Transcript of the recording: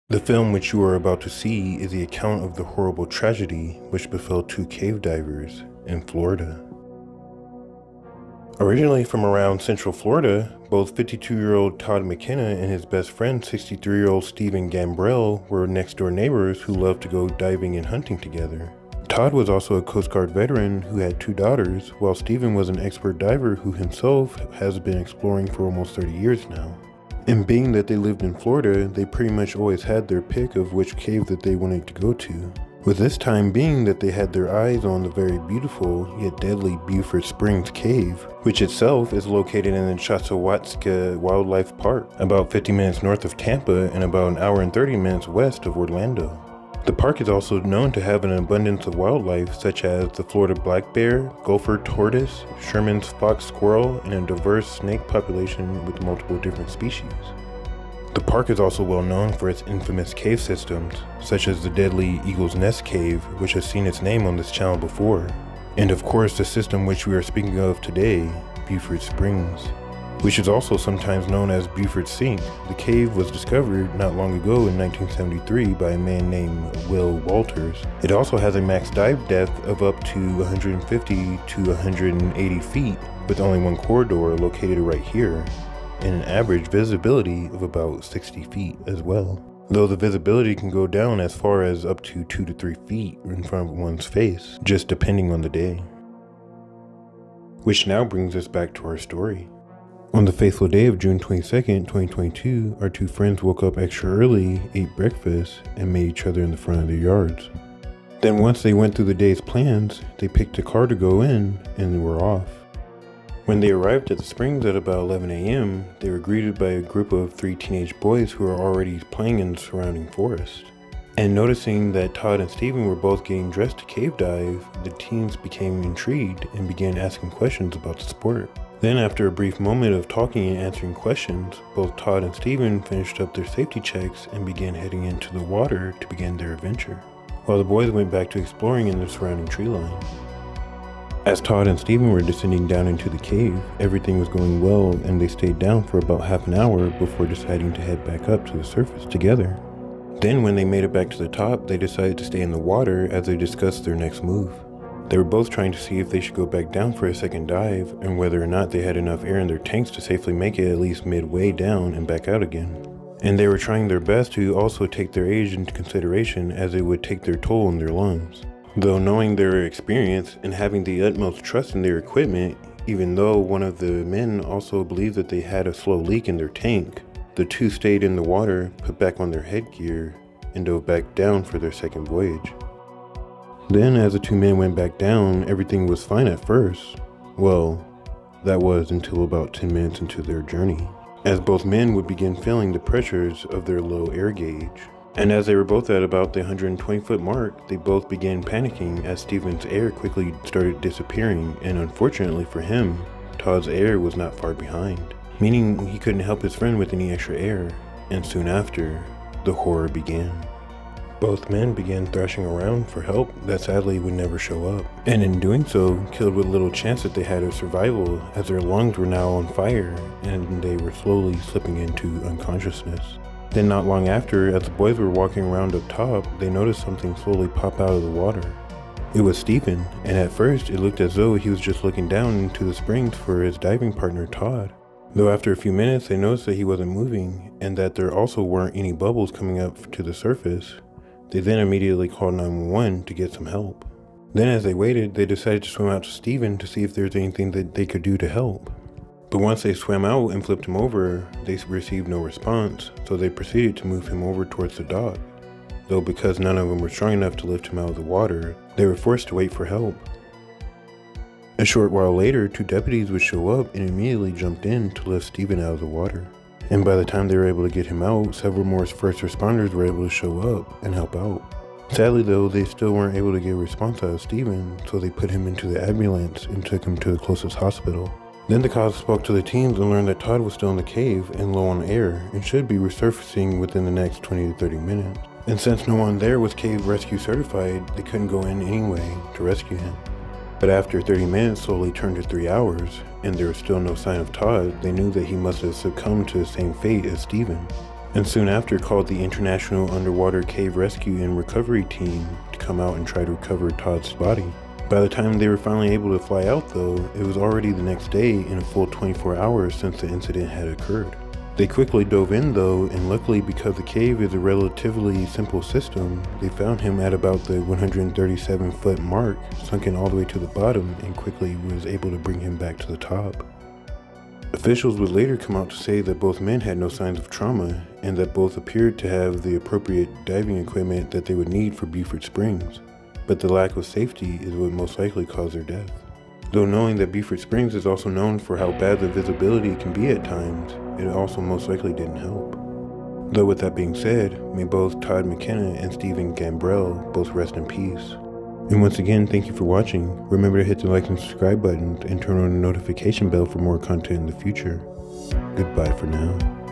The film which you are about to see is the account of the horrible tragedy which befell two cave divers in Florida. Originally from around Central Florida, both 52-year-old Todd McKenna and his best friend 63-year-old Stephen Gambrell were next-door neighbors who loved to go diving and hunting together. Todd was also a Coast Guard veteran who had two daughters, while Stephen was an expert diver who himself has been exploring for almost 30 years now. And being that they lived in Florida, they pretty much always had their pick of which cave that they wanted to go to. With this time being that they had their eyes on the very beautiful yet deadly Buford Springs cave, which itself is located in the Chassahowitzka Wildlife Park, about 50 minutes north of Tampa and about an hour and 30 minutes west of Orlando. The park is also known to have an abundance of wildlife such as the Florida black bear, gopher tortoise, Sherman's fox squirrel, and a diverse snake population with multiple different species. The park is also well known for its infamous cave systems, such as the deadly Eagle's Nest Cave, which has seen its name on this channel before, and of course the system which we are speaking of today, Buford Springs, which is also sometimes known as Buford Sink. The cave was discovered not long ago in 1973 by a man named Will Walters. It also has a max dive depth of up to 150 to 180 feet, with only one corridor located right here, and an average visibility of about 60 feet as well. Though the visibility can go down as far as up to 2 to 3 feet in front of one's face, just depending on the day. Which now brings us back to our story. On the fateful day of June 22nd, 2022, our two friends woke up extra early, ate breakfast, and met each other in the front of their yards. Then once they went through the day's plans, they picked a car to go in, and were off. When they arrived at the springs at about 11 a.m., they were greeted by a group of 3 teenage boys who were already playing in the surrounding forest. And noticing that Todd and Stephen were both getting dressed to cave dive, the teens became intrigued and began asking questions about the sport. Then after a brief moment of talking and answering questions, both Todd and Stephen finished up their safety checks and began heading into the water to begin their adventure, while the boys went back to exploring in the surrounding tree line. As Todd and Stephen were descending down into the cave, everything was going well and they stayed down for about half an hour before deciding to head back up to the surface together. Then when they made it back to the top, they decided to stay in the water as they discussed their next move. They were both trying to see if they should go back down for a second dive and whether or not they had enough air in their tanks to safely make it at least midway down and back out again. And they were trying their best to also take their age into consideration, as it would take their toll on their lungs. Though knowing their experience and having the utmost trust in their equipment, even though one of the men also believed that they had a slow leak in their tank, the two stayed in the water, put back on their headgear, and dove back down for their second voyage. Then as the two men went back down, everything was fine at first. Well, that was until about 10 minutes into their journey, as both men would begin feeling the pressures of their low air gauge. And as they were both at about the 120-foot mark, they both began panicking as Stephen's air quickly started disappearing, and unfortunately for him, Todd's air was not far behind, meaning he couldn't help his friend with any extra air, and soon after, the horror began. Both men began thrashing around for help that sadly would never show up, and in doing so, killed with little chance that they had of survival, as their lungs were now on fire and they were slowly slipping into unconsciousness. Then not long after, as the boys were walking around up top, they noticed something slowly pop out of the water. It was Stephen, and at first it looked as though he was just looking down into the springs for his diving partner Todd. Though after a few minutes they noticed that he wasn't moving, and that there also weren't any bubbles coming up to the surface. They then immediately called 911 to get some help. Then as they waited, they decided to swim out to Stephen to see if there was anything that they could do to help. But once they swam out and flipped him over, they received no response, so they proceeded to move him over towards the dock. Though because none of them were strong enough to lift him out of the water, they were forced to wait for help. A short while later, 2 deputies would show up and immediately jumped in to lift Stephen out of the water. And by the time they were able to get him out, several more first responders were able to show up and help out. Sadly though, they still weren't able to get a response out of Stephen, so they put him into the ambulance and took him to the closest hospital. Then the cops spoke to the teams and learned that Todd was still in the cave and low on air and should be resurfacing within the next 20 to 30 minutes. And since no one there was cave rescue certified, they couldn't go in anyway to rescue him. But after 30 minutes slowly turned to 3 hours, and there was still no sign of Todd, they knew that he must have succumbed to the same fate as Stephen. and soon after called the International Underwater Cave Rescue and Recovery Team to come out and try to recover Todd's body. By the time they were finally able to fly out though, it was already the next day and a full 24 hours since the incident had occurred. They quickly dove in though, and luckily because the cave is a relatively simple system, they found him at about the 137-foot mark, sunken all the way to the bottom, and quickly was able to bring him back to the top. Officials would later come out to say that both men had no signs of trauma, and that both appeared to have the appropriate diving equipment that they would need for Buford Springs, but the lack of safety is what most likely caused their death. Though knowing that Buford Springs is also known for how bad the visibility can be at times, it also most likely didn't help. Though with that being said, may both Todd McKenna and Stephen Gambrell both rest in peace. And once again, thank you for watching. Remember to hit the like and subscribe buttons and turn on the notification bell for more content in the future. Goodbye for now.